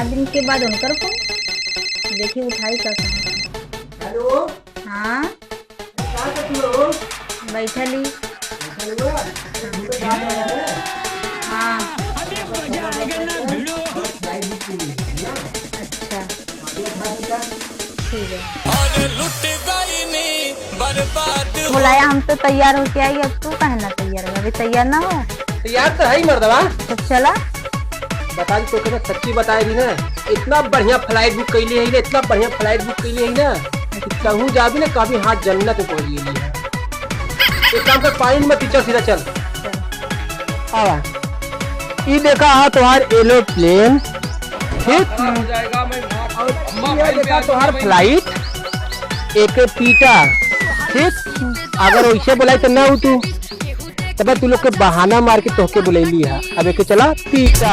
दिन के बाद उनकर फोन देखी उठाई का हेलो। हाँ क्या करती हो? बैठली। हाँ अच्छा ठीक है। बुलाया हम तो तैयार होके आई, अब तू कहना तैयार है, अभी तैयार ना हो तो यार तो है ही मर्दवा। तो चला। बता दी तो कहना सच्ची बताएगी ना, इतना बढ़िया फ्लाइट बुक कैली है ना, इतना बढ़िया फ्लाइट बुक कैली है ना कि कहूँ जाबी ना कभी हाथ जन्नत में पहुँच गई है। एक काम कर, पानी में टीचर सीधा चल आवा। ये देखा हाँ तुम्हार एरोप्लेन, ठीक, और ये देखा तुम्हार फ्लाइट एक पीटा, ठीक। अगर वैसे बुलाई तो ना हो तू, तब तू लोग के बहाना मार के तोहके बुलैली है। अब एक चला पीटा।